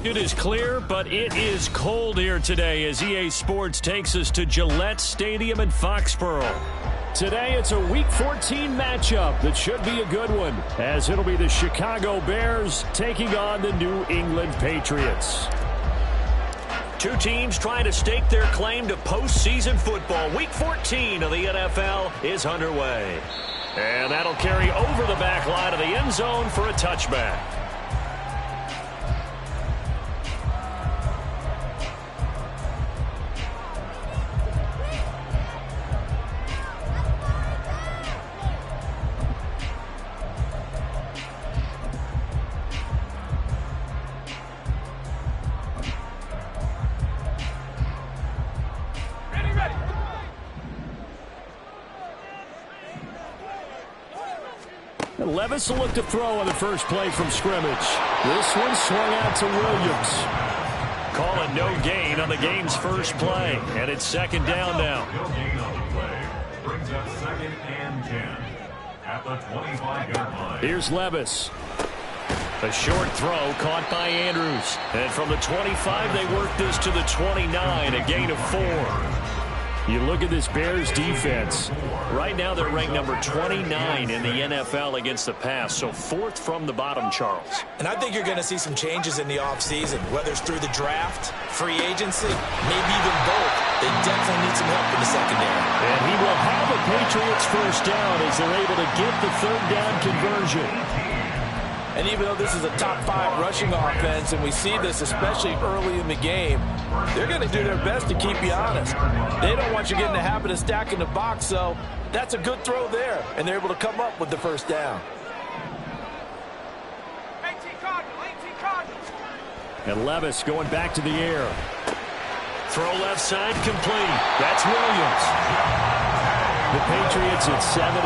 It is clear, but it is cold here today as EA Sports takes us to Gillette Stadium in Foxborough. Today, it's a Week 14 matchup that should be a good one, as it'll be the Chicago Bears taking on the New England Patriots. Two teams trying to stake their claim to postseason football. Week 14 of the NFL is underway. And that'll carry over the back line of the end zone for a touchback. Levis will look to throw on the first play from scrimmage. This one swung out to Williams. Calling no gain on the game's first play. And it's second down now. No gain on the play. Brings up 2nd and 10 at the 25-yard line. Here's Levis. A short throw caught by Andrews. And from the 25, they work this to the 29, a gain of 4. You look at this Bears defense. Right now they're ranked number 29 in the NFL against the pass, so 4th from the bottom, Charles. And I think you're going to see some changes in the offseason, whether it's through the draft, free agency, maybe even both. They definitely need some help in the secondary. And he will have a Patriots first down as they're able to get the third down conversion. And even though this is a top 5 rushing offense, and we see this especially early in the game, they're going to do their best to keep you honest. They don't want you getting the habit of stacking the box, so that's a good throw there, and they're able to come up with the first down. And Levis going back to the air. Throw left side complete. That's Williams. The Patriots at 7-5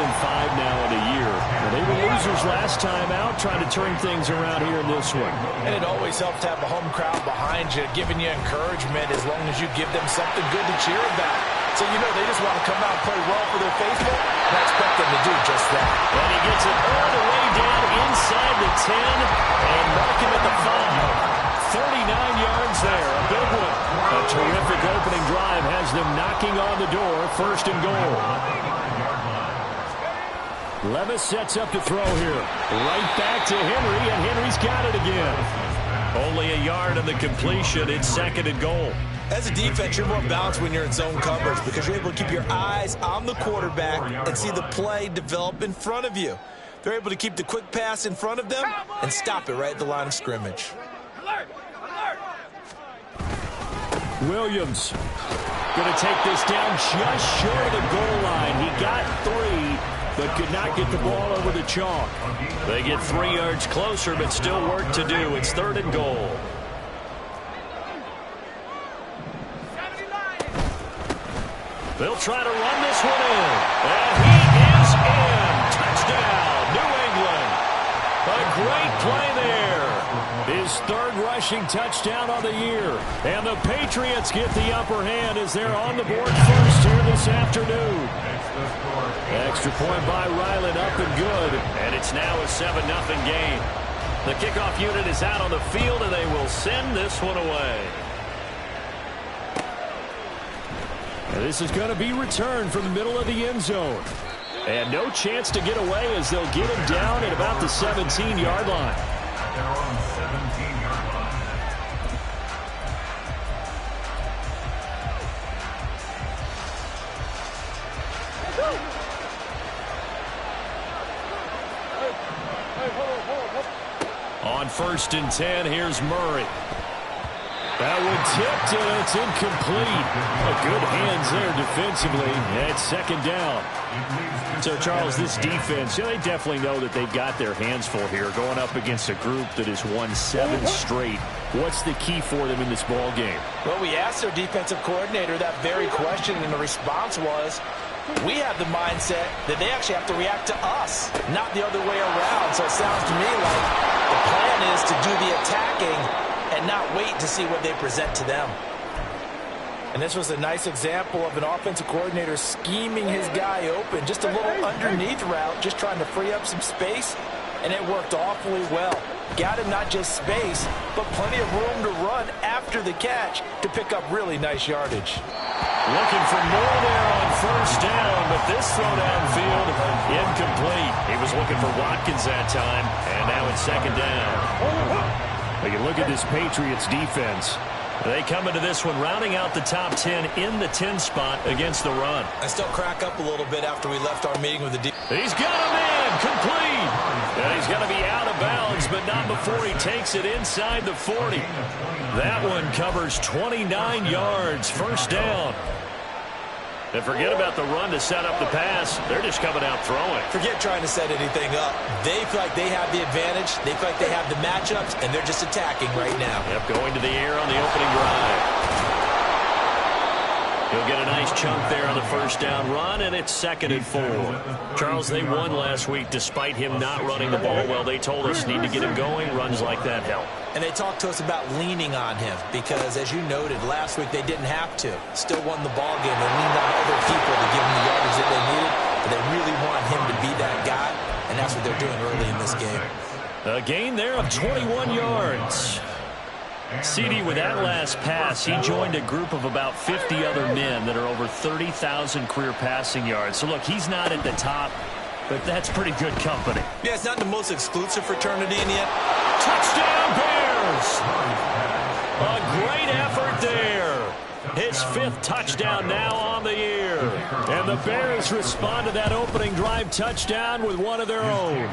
now in a year. Well, they were losers last time out, trying to turn things around here in this one. And it always helps to have a home crowd behind you, giving you encouragement as long as you give them something good to cheer about. So, you know, they just want to come out and play well for their faithful, and I expect them to do just that. And he gets it all the way down inside the 10 and mark him at the 5. 39 yards there, a big one. A terrific opening drive has them knocking on the door, 1st and goal. Levis sets up to throw here. Right back to Henry, and Henry's got it again. Only a yard on the completion. It's 2nd and goal. As a defense, you're more balanced when you're in zone coverage because you're able to keep your eyes on the quarterback and see the play develop in front of you. They're able to keep the quick pass in front of them and stop it right at the line of scrimmage. Williams going to take this down just short of the goal line. He got 3, but could not get the ball over the chalk. They get 3 yards closer, but still work to do. It's 3rd and goal. They'll try to run this one in. And he is in. Touchdown, New England. A great play there. His 3rd rushing touchdown on the year. And the Patriots get the upper hand as they're on the board first here this afternoon. Extra point by Ryland, up and good. And it's now a 7-0 game. The kickoff unit is out on the field, and they will send this one away. This is going to be returned from the middle of the end zone. And no chance to get away as they'll get him down at about the 17-yard line. They're on 17-yard line. On 1st and 10, here's Murray. That one tipped, and it's incomplete. Good hands there defensively. And it's 2nd down. So, Charles, this defense, they definitely know that they've got their hands full here, going up against a group that has won 7 straight. What's the key for them in this ball game? Well, we asked their defensive coordinator that very question, and the response was, we have the mindset that they actually have to react to us, not the other way around. So it sounds to me like the plan is to do the attacking and not wait to see what they present to them. And this was a nice example of an offensive coordinator scheming his guy open. Just a little underneath route, just trying to free up some space, and it worked awfully well. Got him not just space, but plenty of room to run after the catch to pick up really nice yardage. Looking for more there on 1st down, but this throw downfield, incomplete. He was looking for Watkins that time, and now it's 2nd down. We can look at this Patriots defense. They come into this one rounding out the top 10 in the 10 spot against the run. I still crack up a little bit after we left our meeting with the defense. He's got him in, complete. And he's going to be out of bounds, but not before he takes it inside the 40. That one covers 29 yards, 1st down. And forget about the run to set up the pass. They're just coming out throwing. Forget trying to set anything up. They feel like they have the advantage. They feel like they have the matchups, and they're just attacking right now. Yep, going to the air on the opening drive. He'll get a nice chunk there on the 1st down run, and it's 2nd and 4. Charles, they won last week despite him not running the ball well. They told us need to get him going. Runs like that help. And they talked to us about leaning on him because, as you noted, last week they didn't have to. Still won the ball game. They leaned on other people to give them the yardage that they needed, but they really want him to be that guy, and that's what they're doing early in this game. A gain there of 21 yards. CD, with that last pass, he joined a group of about 50 other men that are over 30,000 career passing yards. So, look, he's not at the top, but that's pretty good company. Yeah, it's not the most exclusive fraternity in the Touchdown, Bears! A great effort there. His 5th touchdown now on the year. And the Bears respond to that opening drive touchdown with one of their own.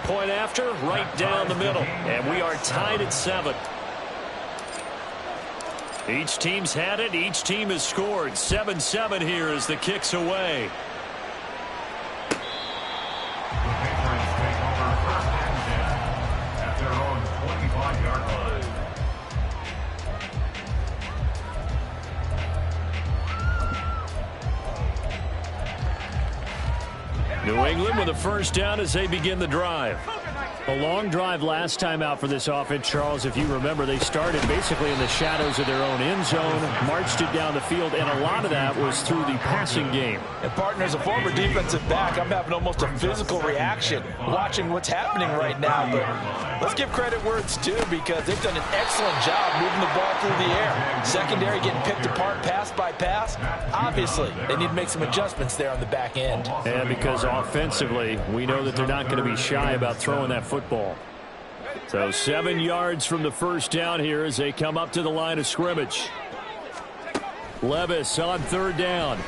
Point after, right down the middle. And we are tied at 7. Each team's had it. Each team has scored. 7-7 here as the kick's away. The Patriots take over 1st and 10 at their own 25-yard line. New England with a 1st down as they begin the drive. A long drive last time out for this offense, Charles. If you remember, they started basically in the shadows of their own end zone, marched it down the field, and a lot of that was through the passing game. And, partner, as a former defensive back, I'm having almost a physical reaction watching what's happening right now. But let's give credit where it's due because they've done an excellent job moving the ball through the air. Secondary getting picked apart pass by pass. Obviously, they need to make some adjustments there on the back end. And because offensively, we know that they're not going to be shy about throwing that football. So 7 yards from the 1st down here as they come up to the line of scrimmage. Levis on 3rd down. He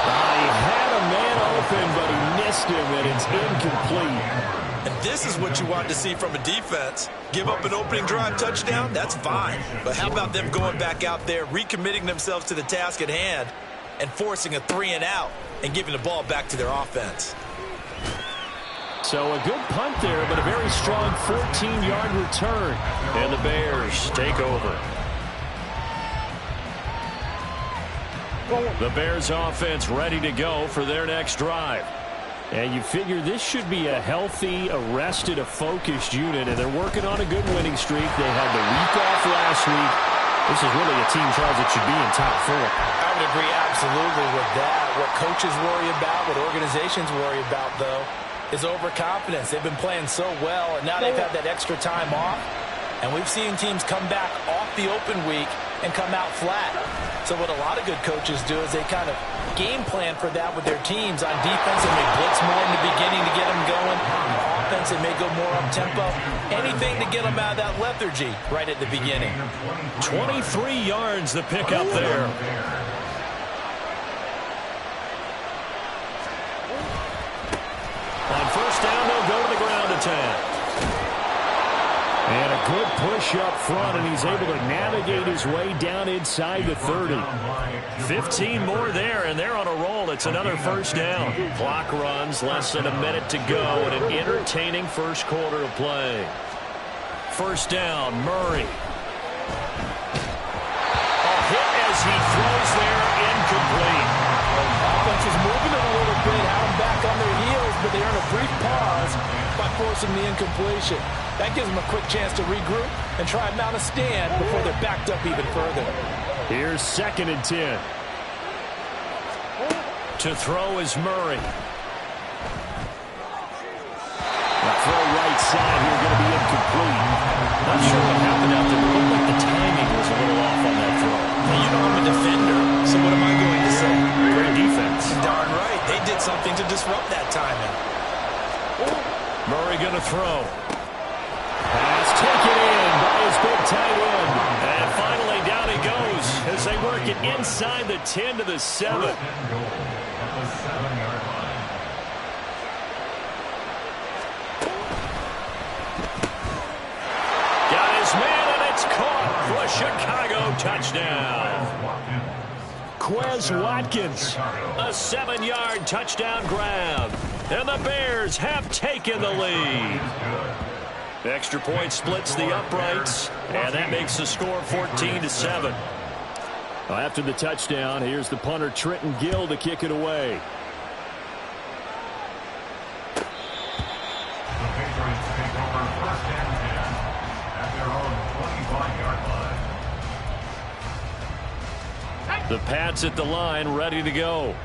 had a man open, but he missed him, and it's incomplete. And this is what you want to see from a defense. Give up an opening drive touchdown, that's fine. But how about them going back out there, recommitting themselves to the task at hand, and forcing a 3-and-out and giving the ball back to their offense. So a good punt there, but a very strong 14-yard return. And the Bears take over. The Bears offense ready to go for their next drive. And you figure this should be a healthy, a rested, a focused unit, and they're working on a good winning streak. They had the week off last week. This is really a team, Charles, that should be in top 4. I would agree absolutely with that. What coaches worry about, what organizations worry about, though, is overconfidence. They've been playing so well, and now they've had that extra time off. And we've seen teams come back off the open week and come out flat. So what a lot of good coaches do is they kind of game plan for that with their teams. On defense, they may blitz more in the beginning to get them going. On offense, they may go more up-tempo. Anything to get them out of that lethargy right at the beginning. 23 yards the pickup there. On first down, they'll go to the ground attack. And a good push up front, and he's able to navigate his way down inside the 30. 15 more there, and they're on a roll. It's another first down. Clock runs, less than a minute to go, and an entertaining first quarter of play. First down, Murray. A hit as he throws there, incomplete. Offense is moving it a little bit, have them back on their heels, but they earn a brief pause by forcing the incompletion. That gives them a quick chance to regroup and try and mount a stand before they're backed up even further. Here's 2nd and 10. To throw is Murray. The throw right side here going to be incomplete. Not sure what happened out there. It looked like the timing was a little off on that throw. Now, you know I'm a defender, so what am I going to say? Great defense. Darn right. They did something to disrupt that timing. Murray going to throw. Pass taken in by his big tight end. And finally down he goes as they work it inside the 10 to the 7. At the 7-yard line. Got his man, and it's caught for a Chicago touchdown. Quez Watkins, a 7-yard touchdown grab. And the Bears have taken the lead. The extra point splits the uprights, and that makes the score 14-7. After the touchdown, here's the punter Trenton Gill to kick it away. The Patriots take over 1st and 10 at their own 25-yard line. The Pats at the line, ready to go.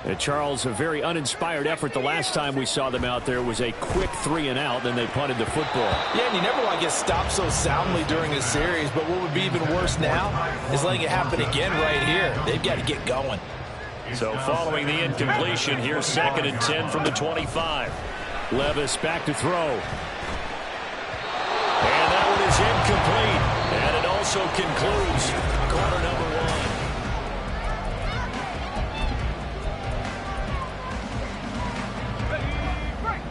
And Charles, a very uninspired effort the last time we saw them out there was a quick 3-and-out, then they punted the football. Yeah, and you never want to get stopped so soundly during a series, but what would be even worse now is letting it happen again right here. They've got to get going. So following the incompletion, here's 2nd and 10 from the 25. Levis back to throw. And that one is incomplete. And it also concludes quarter number 1.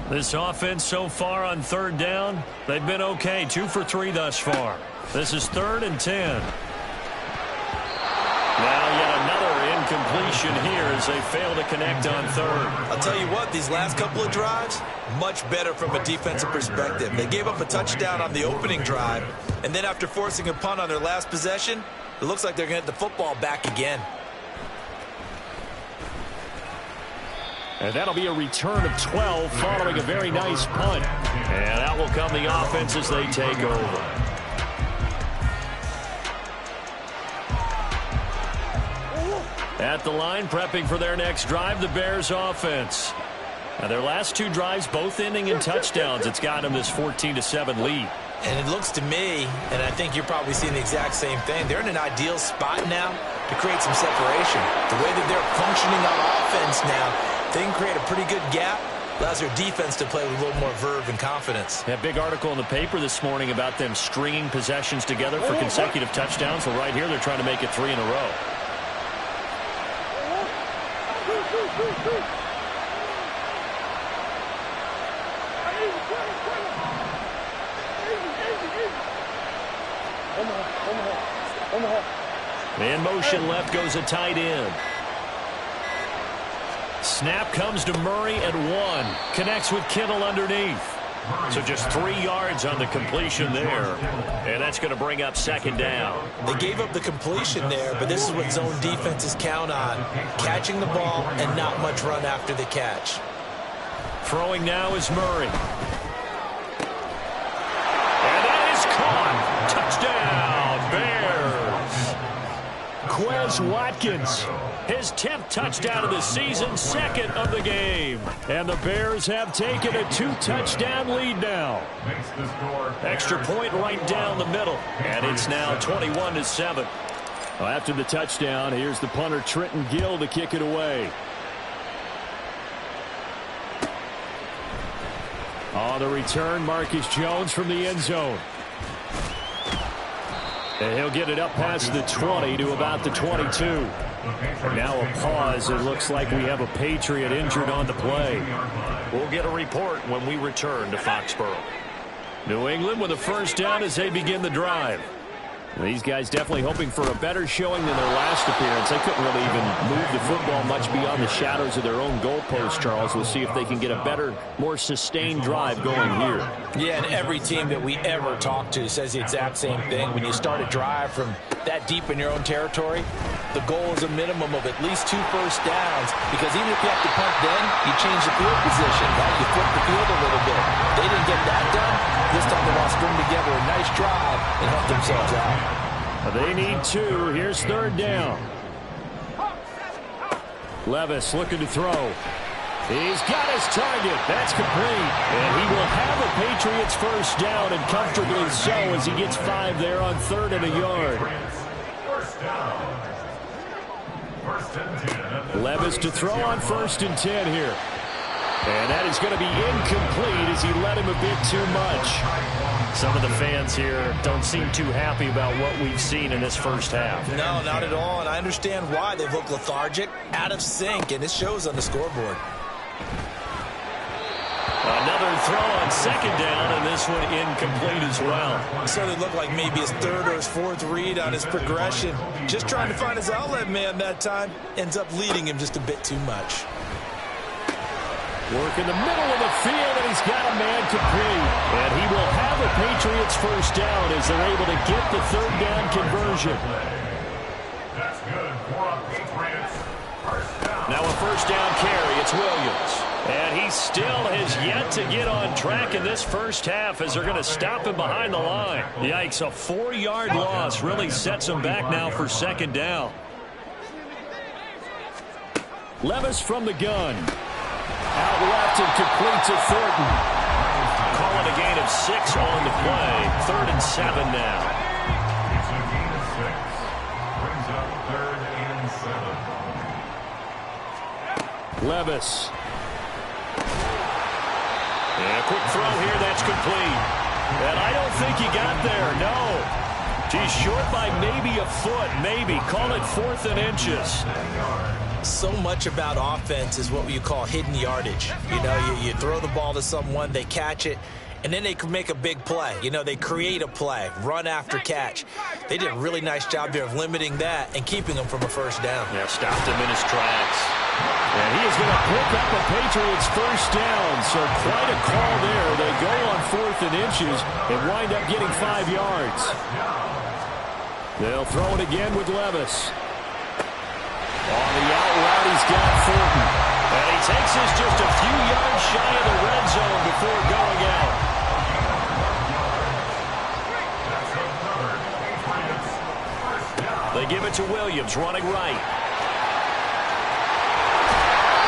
This offense so far on 3rd down, they've been okay. 2 for 3 thus far. This is 3rd and 10. Now yet another incompletion here as they fail to connect on 3rd. I'll tell you what, these last couple of drives, much better from a defensive perspective. They gave up a touchdown on the opening drive, and then after forcing a punt on their last possession, it looks like they're going to get the football back again. And that'll be a return of 12 following a very nice punt. And out will come the offense as they take over. At the line, prepping for their next drive, the Bears offense. Now their last 2 drives, both ending in touchdowns. It's got them this 14-7 lead. And it looks to me, and I think you're probably seeing the exact same thing, they're in an ideal spot now to create some separation. The way that they're functioning on offense now, they can create a pretty good gap. Allows their defense to play with a little more verve and confidence. That big article in the paper this morning about them stringing possessions together for consecutive touchdowns. Well, right here, they're trying to make it 3 in a row. In motion left goes a tight end. Snap comes to Murray at 1. Connects with Kittle underneath. So just 3 yards on the completion there. And that's going to bring up 2nd down. They gave up the completion there, but this is what zone defenses count on. Catching the ball and not much run after the catch. Throwing now is Murray. And that is caught. Touchdown, Bears. Quez Watkins. His 10th touchdown of the season, second of the game. And the Bears have taken a 2-touchdown lead now. Extra point right down the middle. And it's now 21-7. Well, after the touchdown, here's the punter Trenton Gill to kick it away. On the return, Marcus Jones from the end zone. And he'll get it up past the 20 to about the 22. And now a pause. It looks like we have a Patriot injured on the play. We'll get a report when we return to Foxborough. New England with a first down as they begin the drive. These guys definitely hoping for a better showing than their last appearance. They couldn't really even move the football much beyond the shadows of their own goalpost, Charles. We'll see if they can get a better, more sustained drive going here. Yeah, and every team that we ever talk to says the exact same thing. When you start a drive from that deep in your own territory, the goal is a minimum of at least 2 first downs, because even if you have to punt then, you change the field position, right? You flip the field a little bit. They didn't get that done. This time they want to string together a nice drive and help themselves out. They need 2. Here's third down. Levis looking to throw. He's got his target. That's complete. And he will have a Patriots first down, and comfortably so, as he gets 5 there on 3rd and a yard. Levis to throw on 1st and 10 here. And that is going to be incomplete as he led him a bit too much. Some of the fans here don't seem too happy about what we've seen in this first half. No, not at all, and I understand why. They've looked lethargic, out of sync, and it shows on the scoreboard. Another throw on 2nd down, and this one incomplete as well. So it looked like maybe his 3rd or his 4th read on his progression. Just trying to find his outlet man that time. Ends up leading him just a bit too much. Work in the middle of the field, and he's got a man complete. And he will have a Patriots first down as they're able to get the 3rd down conversion. That's good for a Patriots first down. Now a first down carry. It's Williams. And he still has yet to get on track in this first half as they're going to stop him behind the line. Yikes, a 4-yard loss really sets him back now for 2nd down. Levis from the gun. Out left and complete to Thornton. Calling a gain of 6 on the play. 3rd and 7 now. It's a gain of 6. Brings up 3rd and 7. Levis. And a quick throw here, that's complete. And I don't think he got there, no. He's short by maybe a foot, maybe. Call it 4th and inches. So much about offense is what you call hidden yardage. You know, you throw the ball to someone, they catch it, and then they can make a big play. You know, they create a play, run after catch. They did a really nice job there of limiting that and keeping them from a first down. Yeah, stopped him in his tracks. And he is going to pick up a Patriots first down, so quite a call there. They go on 4th and inches and wind up getting 5 yards. They'll throw it again with Levis. On the out route, he's got Thornton. And he takes this just a few yards shy of the red zone before going out. They give it to Williams, running right.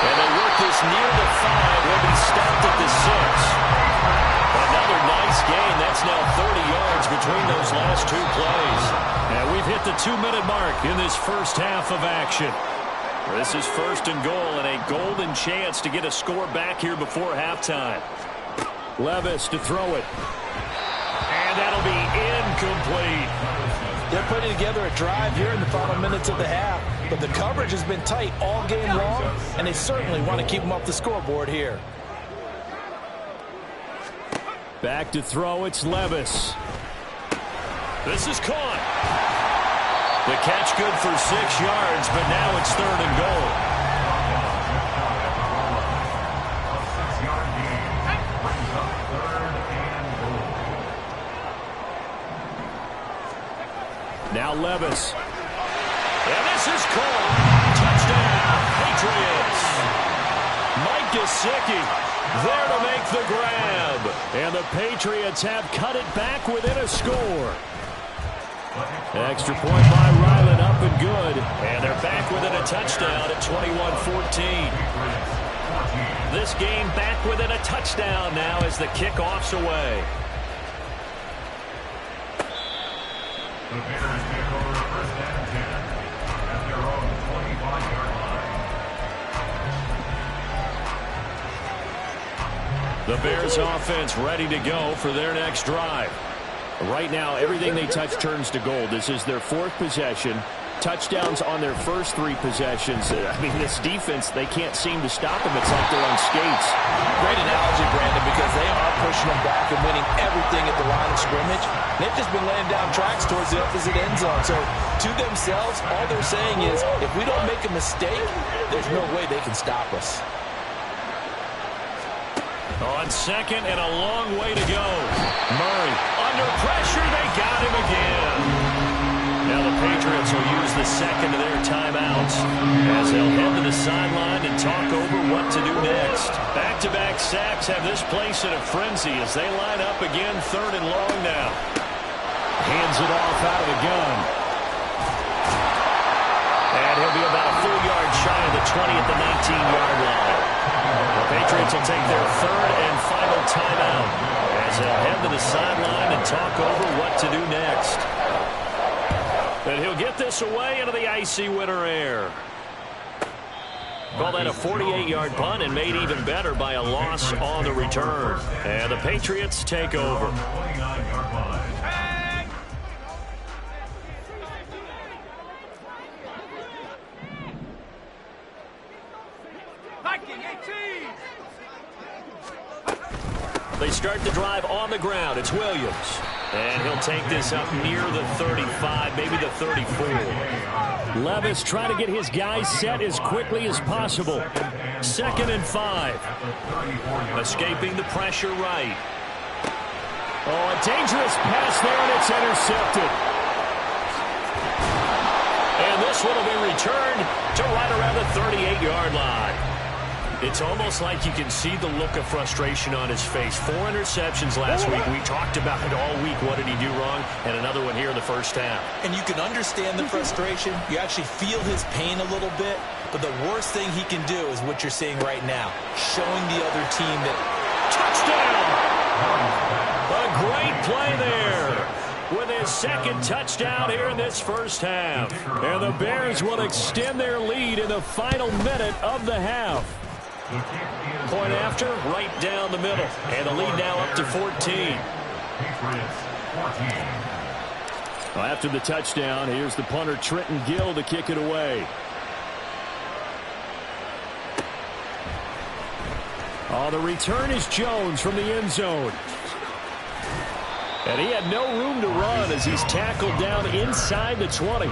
And they work this near the 5. He'll be stopped at the 6. Another nice gain. That's now 30 yards between those last 2 plays. And we've hit the 2-minute mark in this first half of action. This is 1st and goal and a golden chance to get a score back here before halftime. Levis to throw it. And that'll be incomplete. They're putting together a drive here in the final minutes of the half, but the coverage has been tight all game long, and they certainly want to keep them off the scoreboard here. Back to throw, it's Levis. This is caught. The catch good for 6 yards, but now it's 3rd and goal. Now Levis. And this is caught. Touchdown, Patriots. Mike Gesicki there to make the grab. And the Patriots have cut it back within a score. Extra point by Ryland, up and good. And they're back within a touchdown at 21-14. This game back within a touchdown now as the kickoff's away. The Bears take over first and 10 at their own 25-yard line. The Bears offense ready to go for their next drive. Right now, everything they touch turns to gold. This is their fourth possession. Touchdowns on their first three possessions. I mean, this defense, they can't seem to stop them. It's like they're on skates. Great analogy, Brandon, because they are pushing them back and winning everything at the line of scrimmage. They've just been laying down tracks towards the opposite end zone. So, to themselves, all they're saying is, if we don't make a mistake, there's no way they can stop us. On second and a long way to go. Murray under pressure. They got him again. Now the Patriots will use the second of their timeouts as they'll head to the sideline and talk over what to do next. Back-to-back sacks have this place in a frenzy as they line up again, third and long now. Hands it off out of the gun. And he'll be about a full yard shy of the 20 at the 19-yard line. The Patriots will take their third and final timeout as they'll head to the sideline and talk over what to do next. And he'll get this away into the icy winter air. Call that a 48-yard punt and made even better by a loss on the return. And the Patriots take over. They start the drive on the ground. It's Williams. And he'll take this up near the 35, maybe the 34. Levis trying to get his guys set as quickly as possible. 2nd and 5. Escaping the pressure right. Oh, a dangerous pass there, and it's intercepted. And this one will be returned to right around the 38-yard line. It's almost like you can see the look of frustration on his face. 4 interceptions last week. We talked about it all week. What did he do wrong? And another one here in the first half. And you can understand the frustration. You actually feel his pain a little bit. But the worst thing he can do is what you're seeing right now. Showing the other team that... Touchdown! A great play there. With his second touchdown here in this first half. And the Bears will extend their lead in the final minute of the half. Point after, right down the middle. And the lead now up to 14. Well, after the touchdown, here's the punter Trenton Gill to kick it away. Oh, the return is Jones from the end zone. And he had no room to run as he's tackled down inside the 20.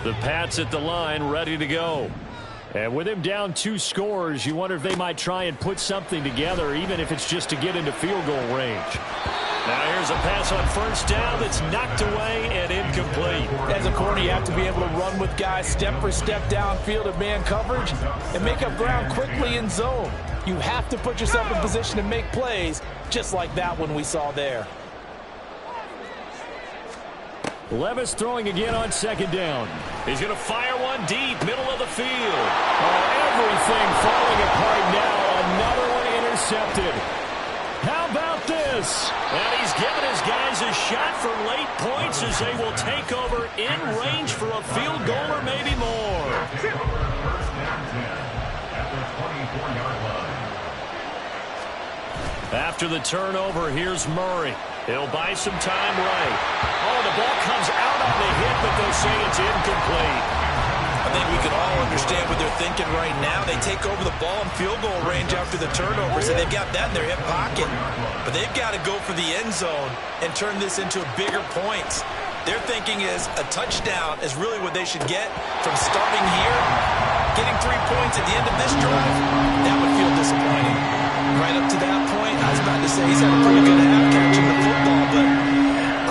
The Pats at the line, ready to go. And with him down 2 scores, you wonder if they might try and put something together, even if it's just to get into field goal range. Now here's a pass on first down that's knocked away and incomplete. As a corner, you have to be able to run with guys step for step downfield of man coverage and make up ground quickly in zone. You have to put yourself in position to make plays, just like that one we saw there. Levis throwing again on second down. He's going to fire one deep, middle of the field. Oh, everything falling apart now. Another one intercepted. How about this? And he's given his guys a shot for late points as they will take over in range for a field goal or maybe more. After the turnover, here's Murray. He'll buy some time right. Oh, the ball comes out on the hit, but they'll say it's incomplete. I think we can all understand what they're thinking right now. They take over the ball in field goal range after the turnover, so they've got that in their hip pocket. But they've got to go for the end zone and turn this into bigger points. Their thinking is a touchdown is really what they should get from starting here getting 3 points at the end of this drive, that would feel disappointing. Right up to that point, I was about to say he's had a pretty good half catching the football, but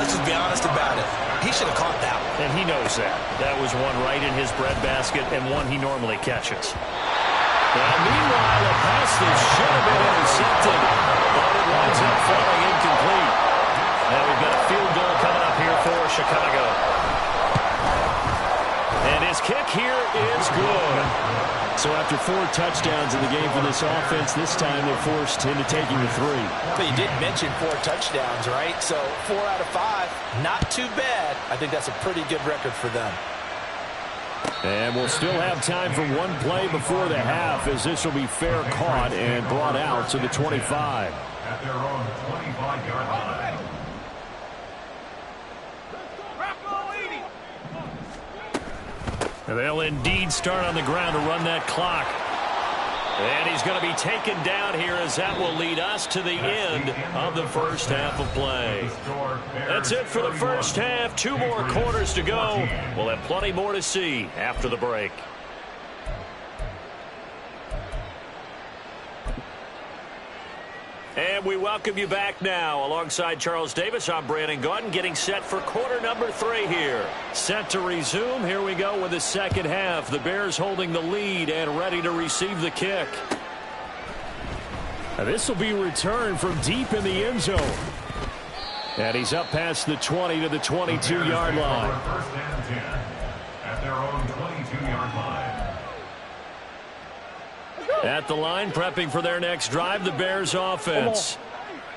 let's just be honest about it. He should have caught that one. And he knows that. That was one right in his breadbasket and one he normally catches. Well, meanwhile, a pass that should have been intercepted, but it winds up falling incomplete. Now we've got a field goal coming up here for Chicago. And his kick here is good. So after 4 touchdowns in the game for this offense, this time they're forced into taking the 3. But you did mention 4 touchdowns, right? So 4 out of 5, not too bad. I think that's a pretty good record for them. And we'll still have time for one play before the half, as this will be fair caught and brought out to the 25. At their own 25-yard line. And they'll indeed start on the ground to run that clock. And he's going to be taken down here, as that will lead us to the end of the first half of play. That's it for the first half. 2 more quarters to go. We'll have plenty more to see after the break. And we welcome you back now. Alongside Charles Davis, I'm Brandon Gaudin, getting set for quarter number 3 here. Set to resume. Here we go with the second half. The Bears holding the lead and ready to receive the kick. Now this will be returned from deep in the end zone. And he's up past the 20 to the 22-yard line. First and 10 at their own 22-yard line. At the line, prepping for their next drive, the Bears offense.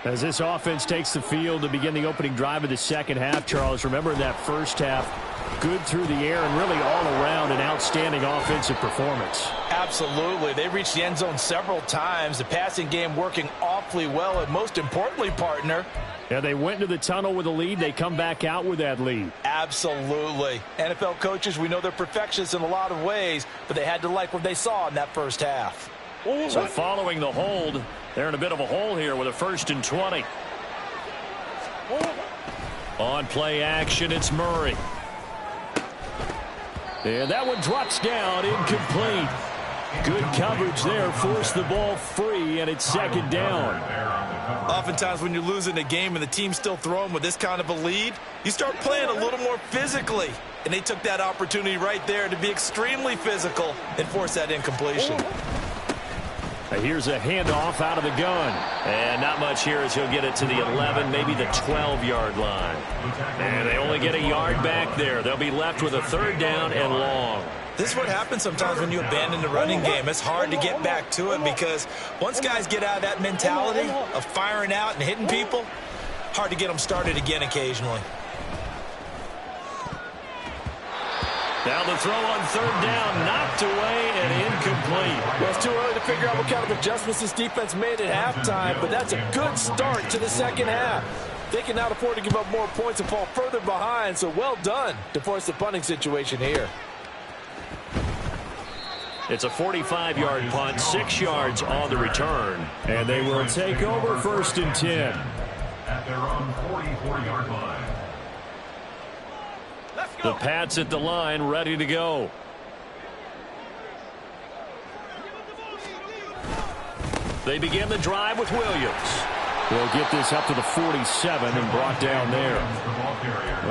As this offense takes the field to begin the opening drive of the second half, Charles, remember in that first half, good through the air and really all around an outstanding offensive performance. Absolutely. They reached the end zone several times. The passing game working awfully well, and most importantly, partner, Yeah, they went into the tunnel with a lead. They come back out with that lead. absolutely. NFL coaches, we know they're perfectionists in a lot of ways, but they had to like what they saw in that first half. So following the hold, they're in a bit of a hole here with a 1st and 20. On play action, it's Murray. And that one drops down, incomplete. Good coverage there, forced the ball free, and it's 2nd down. Oftentimes when you're losing a game and the team's still throwing with this kind of a lead, you start playing a little more physically. And they took that opportunity right there to be extremely physical and force that incompletion. Here's a handoff out of the gun. And not much here as he'll get it to the 11, maybe the 12-yard line. And they only get a yard back there. They'll be left with a 3rd down and long. This is what happens sometimes when you abandon the running game. It's hard to get back to it because once guys get out of that mentality of firing out and hitting people, hard to get them started again occasionally. Now the throw on 3rd down, knocked away and incomplete. Well, it's too early to figure out what kind of adjustments this defense made at halftime, but that's a good start to the second half. They cannot afford to give up more points and fall further behind, so well done to force the punting situation here. It's a 45-yard punt, 6 yards on the return. And they will take over 1st and 10. At their own 44-yard line. The Pats at the line, ready to go. They begin the drive with Williams. We'll get this up to the 47 and brought down there.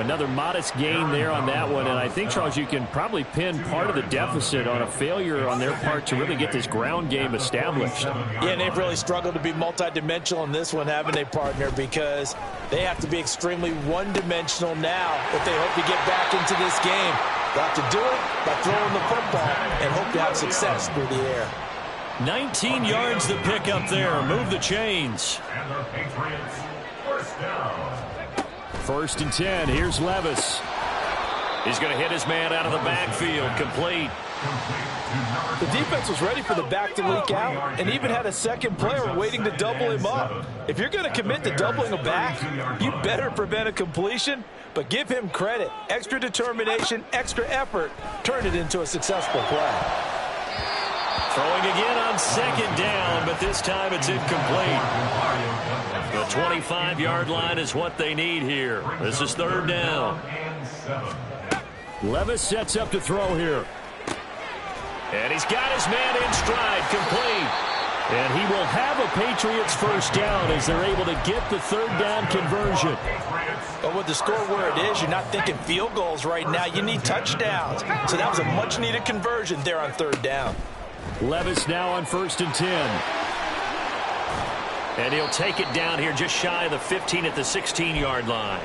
Another modest gain there on that one, and I think, Charles, you can probably pin part of the deficit on a failure on their part to really get this ground game established. Yeah, and they've really struggled to be multidimensional in this one, haven't they, partner? Because they have to be extremely one-dimensional now if they hope to get back into this game. They'll have to do it by throwing the football and hope to have success through the air. 19 yards to pick up there. Move the chains. And the Patriots, 1st down. 1st and 10. Here's Levis. He's going to hit his man out of the backfield. Complete. The defense was ready for the back to leak out and even had a second player waiting to double him up. If you're going to commit to doubling a back, you better prevent a completion, but give him credit. Extra determination, extra effort, turn it into a successful play. Throwing again on 2nd down, but this time it's incomplete. The 25-yard line is what they need here. This is 3rd down. Levis sets up to throw here. And he's got his man in stride, complete. And he will have a Patriots first down as they're able to get the third down conversion. But with the score where it is, you're not thinking field goals right now. You need touchdowns. So that was a much-needed conversion there on third down. Levis now on 1st and 10. And he'll take it down here just shy of the 15 at the 16-yard line.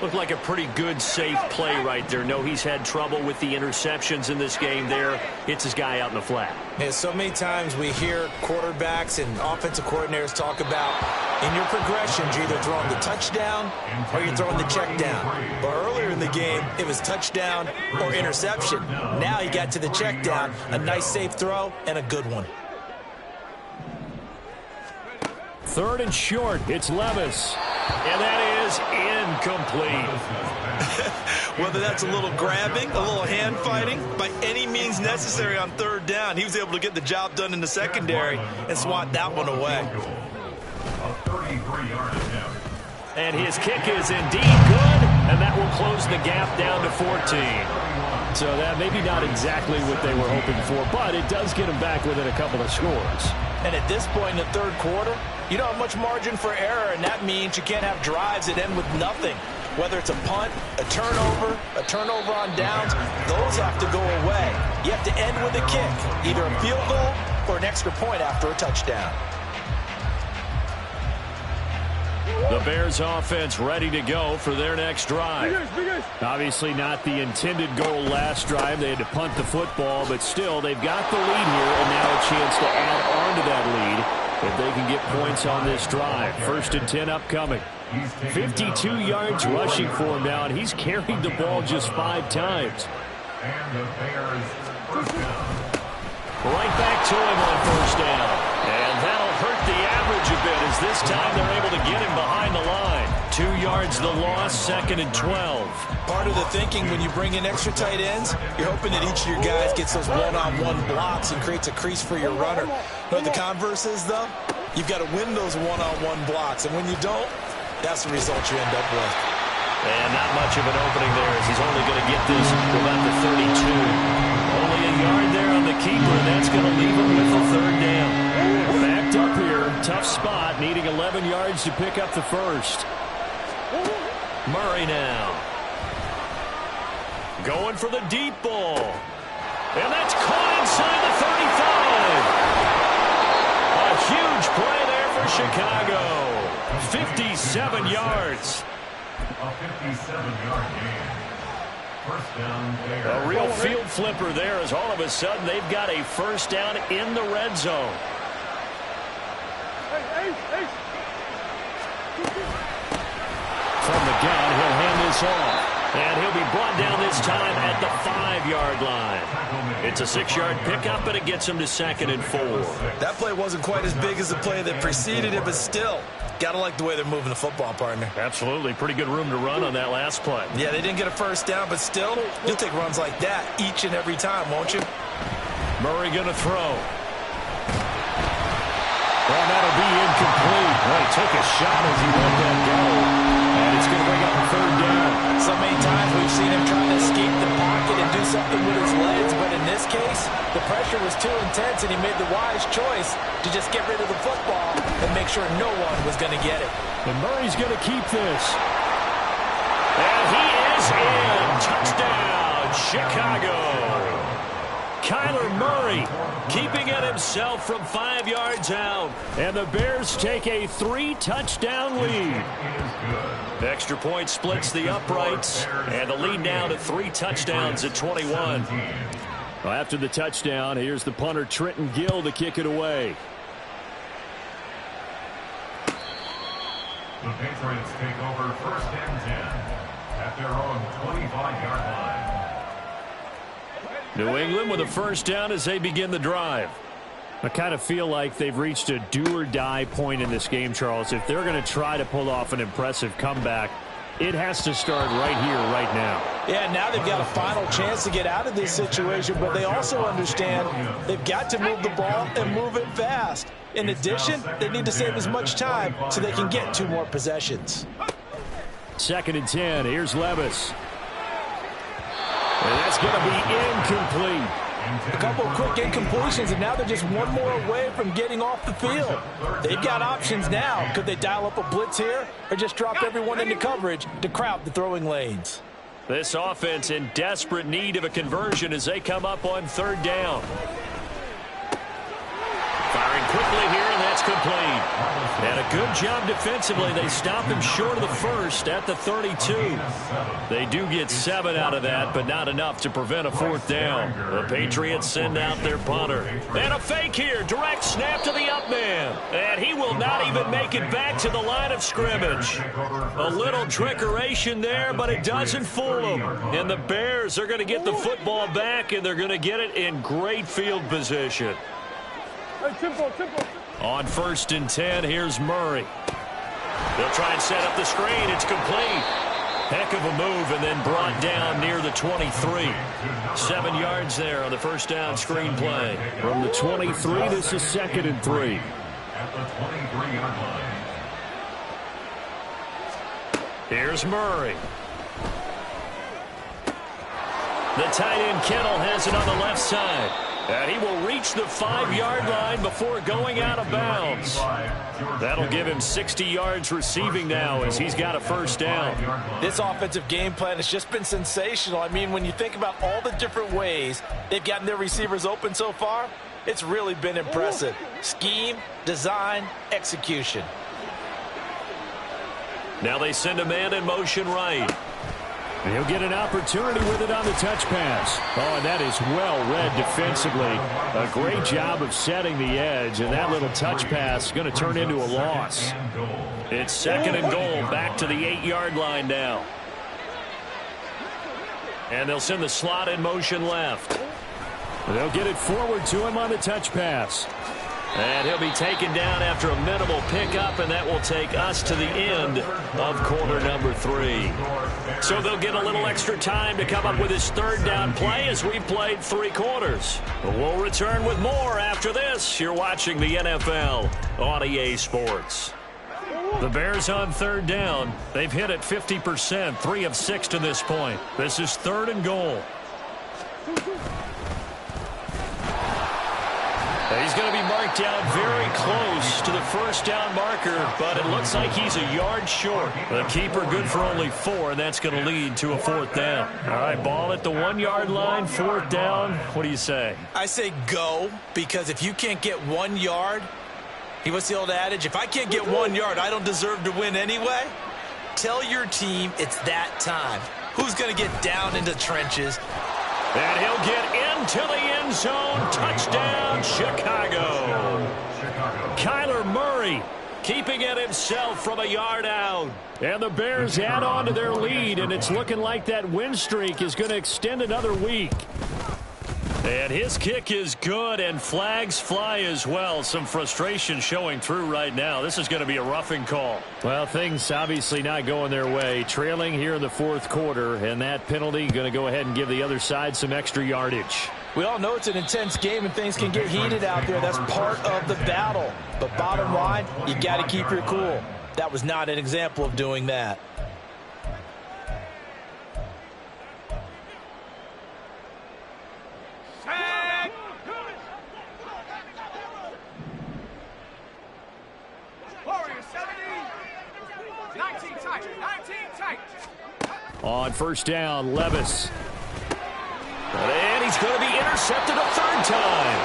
Looked like a pretty good, safe play right there. No, he's had trouble with the interceptions in this game there. It's his guy out in the flat. Yeah, so many times we hear quarterbacks and offensive coordinators talk about in your progressions, you're either throwing the touchdown or you're throwing the check down. But earlier in the game, it was touchdown or interception. Now he got to the check down, a nice safe throw, and a good one. 3rd and short, it's Levis. And that is incomplete. Whether that's a little grabbing, a little hand fighting, by any means necessary on third down, he was able to get the job done in the secondary and swat that one away. And his kick is indeed good, and that will close the gap down to 14. So that maybe not exactly what they were hoping for, but it does get them back within a couple of scores. And at this point in the third quarter, you don't have much margin for error, and that means you can't have drives that end with nothing. Whether it's a punt, a turnover on downs, those have to go away. You have to end with a kick, either a field goal or an extra point after a touchdown. The Bears offense ready to go for their next drive. Obviously not the intended goal last drive. They had to punt the football, but still they've got the lead here and now a chance to add on to that lead if they can get points on this drive. 1st and 10 upcoming. 52 yards rushing for him now, and he's carried the ball just 5 times. And the Bears first down. Right back to him on 1st down. And that'll hurt the average a bit as this time they're able to get him behind the line. 2 yards the loss, 2nd and 12. Part of the thinking when you bring in extra tight ends, you're hoping that each of your guys gets those one-on-one blocks and creates a crease for your runner. But the converse is, though, you've got to win those one-on-one blocks. And when you don't, that's the result you end up with. And not much of an opening there as he's only going to get this to about the 32. Only a yard there on the keeper, and that's going to leave him with the 3rd down. Backed up here, tough spot, needing 11 yards to pick up the first. Murray now. Going for the deep ball. And that's caught inside the 35. A huge play there for Chicago. 57 yards. A 57-yard gain. First down there. A real field flipper there as all of a sudden they've got a first down in the red zone. From the gun, he'll hand this off. And he'll be brought down this time at the 5-yard line. It's a 6-yard pickup, but it gets him to 2nd and 4. That play wasn't quite as big as the play that preceded it, but still, gotta like the way they're moving the football, partner. Absolutely. Pretty good room to run on that last play. Yeah, they didn't get a first down, but still, you'll take runs like that each and every time, won't you? Murray going to throw. Well, that'll be incomplete. Well, he took a shot as he let that go. And it's going to bring up a 3rd down. So many times we've seen him trying to escape the pocket and do something with his legs, but in this case, the pressure was too intense and he made the wise choice to just get rid of the football and make sure no one was going to get it. And Murray's going to keep this. And he is in. Touchdown, Chicago. Kyler Murray keeping it himself from 5 yards out. And the Bears take a 3-touchdown lead. Extra point splits the uprights. And the lead now to 3 touchdowns at 21. Well, after the touchdown, here's the punter Trenton Gill to kick it away. The Patriots take over 1st and 10 at their own 25-yard line. New England with a first down as they begin the drive. I kind of feel like they've reached a do-or-die point in this game, Charles. If they're going to try to pull off an impressive comeback, it has to start right here, right now. Yeah, now they've got a final chance to get out of this situation, but they also understand they've got to move the ball and move it fast. In addition, they need to save as much time so they can get 2 more possessions. 2nd and 10. Here's Levis. And that's going to be incomplete. A couple of quick incompletions, and now they're just one more away from getting off the field. They've got options now. Could they dial up a blitz here or just drop everyone into coverage to crowd the throwing lanes? This offense in desperate need of a conversion as they come up on third down. Firing quickly here, and that's complete. And a good job defensively. They stop him short of the first at the 32. They do get 7 out of that, but not enough to prevent a fourth down. The Patriots send out their punter. And a fake here. Direct snap to the up man. And he will not even make it back to the line of scrimmage. A little trickeration there, but it doesn't fool them. And the Bears are going to get the football back, and they're going to get it in great field position. On 1st and 10, here's Murray. They'll try and set up the screen. It's complete. Heck of a move, and then brought down near the 23. 7 yards there on the first down screen play. From the 23, this is 2nd and 3. At the 23-yard line. Here's Murray. The tight end Kittle has it on the left side. And he will reach the 5-yard line before going out of bounds. That'll give him 60 yards receiving now as he's got a first down. This offensive game plan has just been sensational. I mean, when you think about all the different ways they've gotten their receivers open so far, it's really been impressive. Scheme, design, execution. Now they send a man in motion right. And he'll get an opportunity with it on the touch pass. Oh, and that is well read defensively. A great job of setting the edge, and that little touch pass is going to turn into a loss. It's 2nd and goal, back to the 8-yard line now. And they'll send the slot in motion left. And they'll get it forward to him on the touch pass. And he'll be taken down after a minimal pickup, and that will take us to the end of quarter number 3. So they'll get a little extra time to come up with his third down play as we played 3 quarters. We'll return with more after this. You're watching the NFL on EA Sports. The Bears on third down. They've hit it 50%, 3 of 6 to this point. This is 3rd and goal. He's going to be marked down very close to the first down marker, but it looks like he's a yard short. The keeper good for only 4, and that's going to lead to a 4th down. All right, ball at the 1-yard line, 4th down. What do you say? I say go, because if you can't get 1 yard, what's the old adage? If I can't get 1 yard, I don't deserve to win anyway. Tell your team it's that time. Who's going to get down into the trenches? And he'll get into the end zone. Touchdown, Chicago. Kyler Murray keeping it himself from a yard out. And the Bears add on to their lead, and it's looking like that win streak is going to extend another week. And his kick is good, and flags fly as well. Some frustration showing through right now. This is going to be a roughing call. Well, things obviously not going their way. Trailing here in the 4th quarter, and that penalty going to go ahead and give the other side some extra yardage. We all know it's an intense game and things can get heated out there. That's part of the battle. But bottom line, you got to keep your cool. That was not an example of doing that. On first down, Levis. And he's going to be intercepted a 3rd time.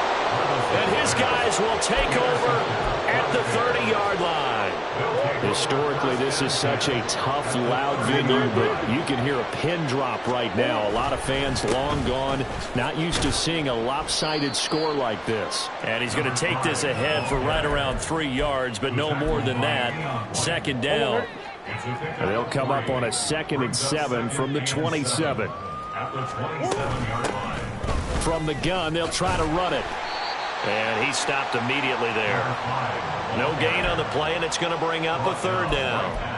And his guys will take over at the 30-yard line. Historically, this is such a tough, loud venue, but you can hear a pin drop right now. A lot of fans long gone, not used to seeing a lopsided score like this. And he's going to take this ahead for right around 3 yards, but no more than that. 2nd down. And they'll come up on a 2nd and 7 from the 27. At the 27-yard line. From the gun, they'll try to run it. And he stopped immediately there. No gain on the play, and it's going to bring up a third down.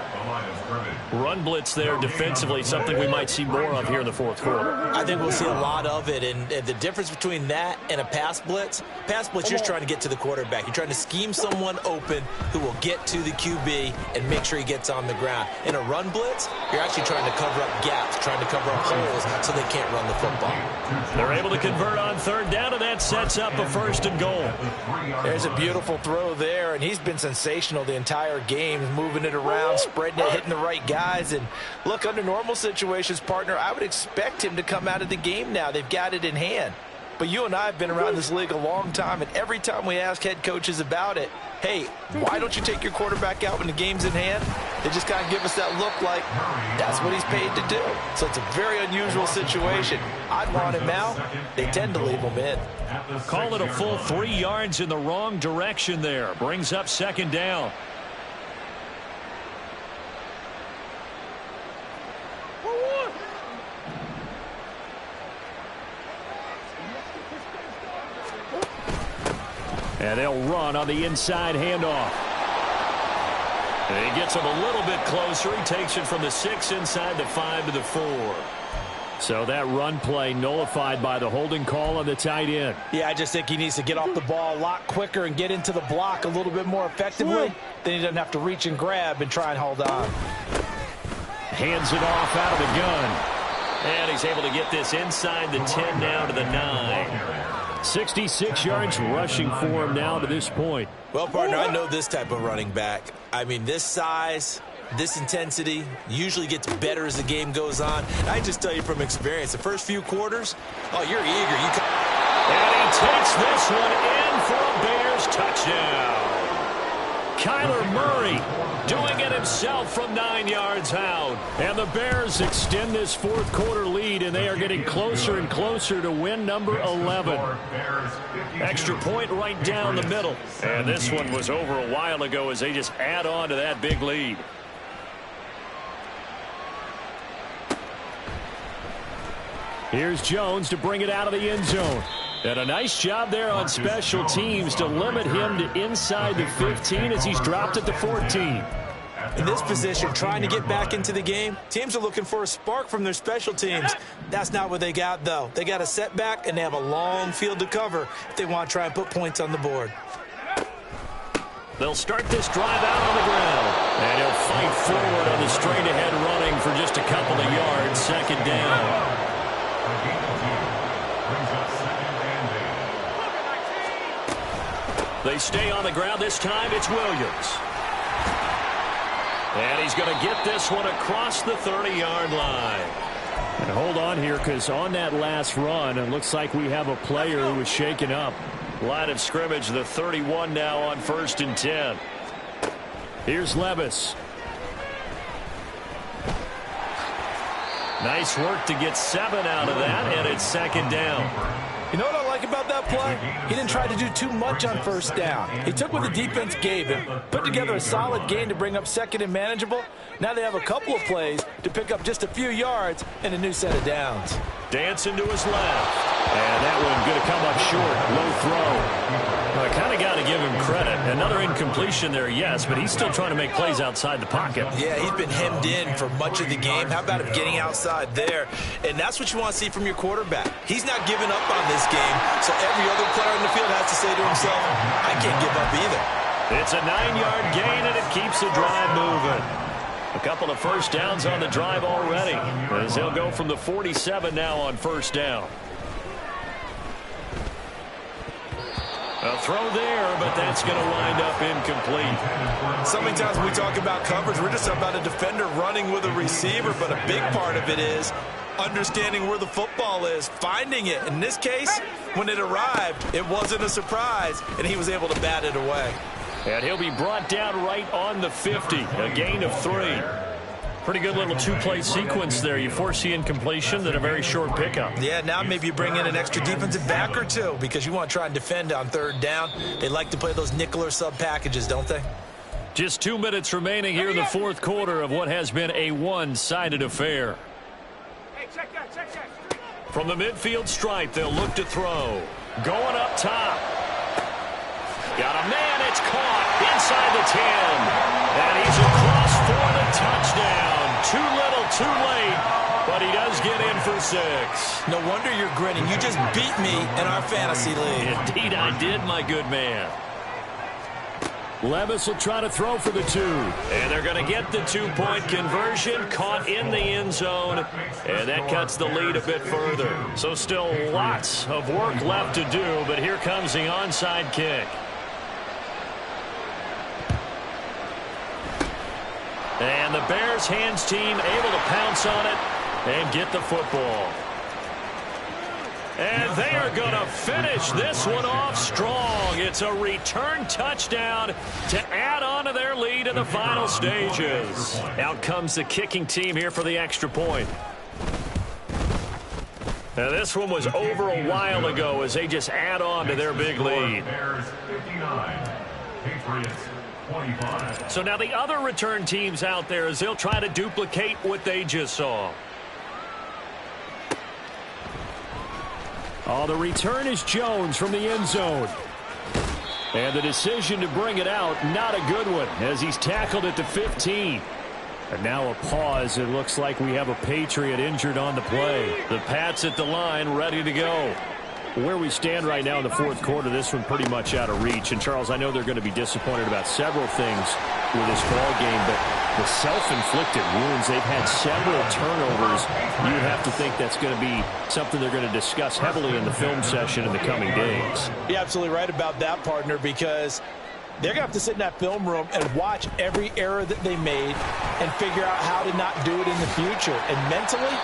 Run blitz there defensively, something we might see more of here in the fourth quarter. I think we'll see a lot of it, and the difference between that and a pass blitz, you're just trying to get to the quarterback. You're trying to scheme someone open who will get to the QB and make sure he gets on the ground. In a run blitz, you're actually trying to cover up gaps, trying to cover up holes so they can't run the football. They're able to convert on third down, and that sets up a first and goal. There's a beautiful throw there, and he's been sensational the entire game, moving it around, spreading it, hitting the right guys. And look, under normal situations, partner, I would expect him to come out of the game now. They've got it in hand. But you and I have been around this league a long time, and every time we ask head coaches about it, hey, why don't you take your quarterback out when the game's in hand? They just kind of give us that look like that's what he's paid to do. So it's a very unusual situation. I'd want him out. They tend to leave him in. Call it a full 3 yards in the wrong direction there. Brings up second down. And they'll run on the inside handoff. And he gets him a little bit closer. He takes it from the 6 inside the 5 to the 4. So that run play nullified by the holding call on the tight end. Yeah, I just think he needs to get off the ball a lot quicker and get into the block a little bit more effectively. Then he doesn't have to reach and grab and try and hold on. Hands it off out of the gun. And he's able to get this inside the 10 now to the 9. 66 yards rushing for him now to this point. Well, partner, I know this type of running back. I mean, this size, this intensity usually gets better as the game goes on. I just tell you from experience, the first few quarters, oh, you're eager. And he takes this one in for a Bears touchdown. Kyler Murray doing it himself from 9 yards out. And the Bears extend this fourth quarter lead, and they are getting closer and closer to win number 11. Extra point right down the middle. And this one was over a while ago as they just add on to that big lead. Here's Jones to bring it out of the end zone. And a nice job there on special teams to limit him to inside the 15 as he's dropped at the 14. In this position, trying to get back into the game, teams are looking for a spark from their special teams. That's not what they got, though. They got a setback, and they have a long field to cover if they want to try and put points on the board. They'll start this drive out on the ground. And he'll fight forward on the straight-ahead running for just a couple of yards. Second down. They stay on the ground. This time it's Williams. And he's going to get this one across the 30-yard line. And hold on here, because on that last run, it looks like we have a player who was shaken up. Line of scrimmage, the 31 now on 1st and 10. Here's Levis. Nice work to get 7 out of that, and it's second down. You know what I like about that play? He didn't try to do too much on first down. He took what the defense gave him, put together a solid gain to bring up second and manageable. Now they have a couple of plays to pick up just a few yards and a new set of downs. Dancing to his left. And that one going to come up short. Low throw. Well, I kind of got to give him credit. Another incompletion there, yes, but he's still trying to make plays outside the pocket. Yeah, he's been hemmed in for much of the game. How about him getting outside there? And that's what you want to see from your quarterback. He's not giving up on this game, so every other player in the field has to say to himself, I can't give up either. It's a 9-yard gain, and it keeps the drive moving. A couple of first downs on the drive already, as they'll go from the 47 now on first down. A throw there, but that's going to wind up incomplete. So many times when we talk about coverage, we're just talking about a defender running with a receiver, but a big part of it is understanding where the football is, finding it. In this case, when it arrived, it wasn't a surprise, and he was able to bat it away. And he'll be brought down right on the 50, a gain of 3. Pretty good little two-play sequence there. You force the incompletion, then a very short pickup. Yeah, now maybe you bring in an extra defensive back or two because you want to try and defend on third down. They like to play those nickel or sub packages, don't they? Just 2 minutes remaining here in the fourth quarter of what has been a one-sided affair. From the midfield stripe, they'll look to throw. Going up top. Got a man, it's caught inside the 10. And he's across for the touchdown. Too little, too late. But he does get in for 6. No wonder you're grinning. You just beat me in our fantasy league. Indeed I did, my good man. Levis will try to throw for the 2. And they're going to get the 2-point conversion, caught in the end zone, and that cuts the lead a bit further. So still lots of work left to do, but here comes the onside kick. And the Bears hands team able to pounce on it and get the football. And they are going to finish this one off strong. It's a return touchdown to add on to their lead in the final stages. Out comes the kicking team here for the extra point. Now this one was over a while ago as they just add on to their big lead. Bears 59, Patriots 25. So now the other return teams out there as they'll try to duplicate what they just saw. Oh, the return is Jones from the end zone. And the decision to bring it out, not a good one, as he's tackled at the 15. And now a pause. It looks like we have a Patriot injured on the play. The Pats at the line, ready to go. Where we stand right now in the fourth quarter, this one pretty much out of reach. And, Charles, I know they're going to be disappointed about several things with this ball game, but the self-inflicted wounds, they've had several turnovers. You would have to think that's going to be something they're going to discuss heavily in the film session in the coming days. You're absolutely right about that, partner, because they're going to have to sit in that film room and watch every error that they made and figure out how to not do it in the future. And mentally,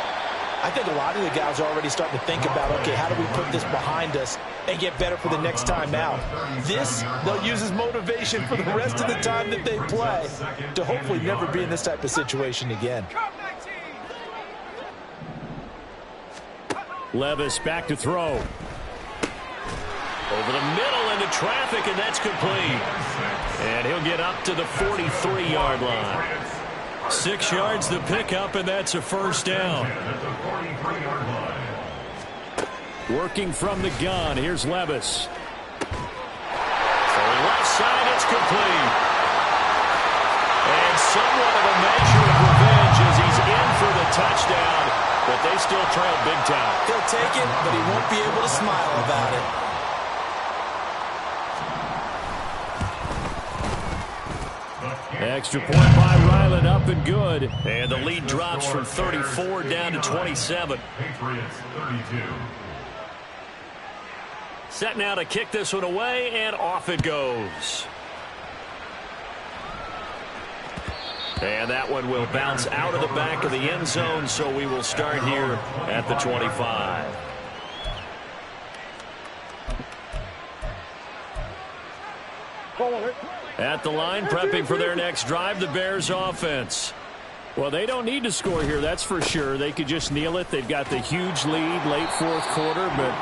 I think a lot of the guys are already starting to think about, okay, how do we put this behind us and get better for the next time out? This, they'll use as motivation for the rest of the time that they play to hopefully never be in this type of situation again. Levis back to throw. Over the middle into traffic, and that's complete. And he'll get up to the 43-yard line. 6 yards the pickup, and that's a first down. Working from the gun. Here's Levis. For left side, it's complete. And somewhat of a measure of revenge as he's in for the touchdown, but they still trail big time. He'll take it, but he won't be able to smile about it. Extra point by Ryland, up and good. And the lead drops from 34 down to 27. Patriots 32. Set now to kick this one away, and off it goes. And that one will bounce out of the back of the end zone, so we will start here at the 25. At the line, prepping for their next drive, the Bears offense. Well, they don't need to score here, that's for sure. They could just kneel it. They've got the huge lead, late fourth quarter, but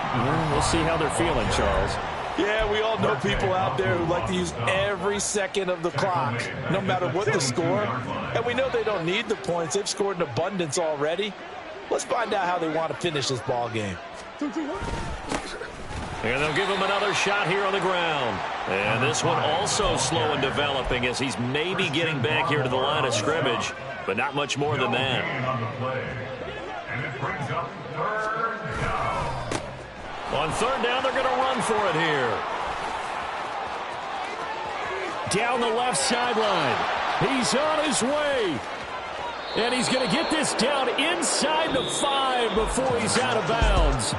we'll see how they're feeling, Charles. Yeah, we all know people out there who like to use every second of the clock, no matter what the score. And we know they don't need the points. They've scored in abundance already. Let's find out how they want to finish this ball game. And they'll give him another shot here on the ground. And this one also slow in developing as he's maybe getting back here to the line of scrimmage, but not much more than that. And it brings up third down. On third down, they're going to run for it here. Down the left sideline. He's on his way. And he's going to get this down inside the 5 before he's out of bounds.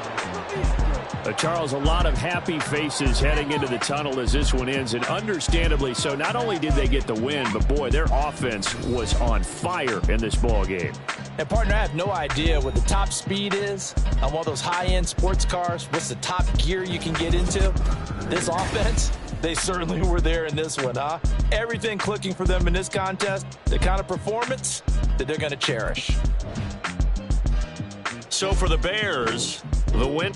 Charles, a lot of happy faces heading into the tunnel as this one ends, and understandably so. Not only did they get the win, but, boy, their offense was on fire in this ball game. And, partner, I have no idea what the top speed is on one of those high-end sports cars. What's the top gear you can get into? This offense, they certainly were there in this one, huh? Everything clicking for them in this contest, the kind of performance that they're going to cherish. So for the Bears, the win.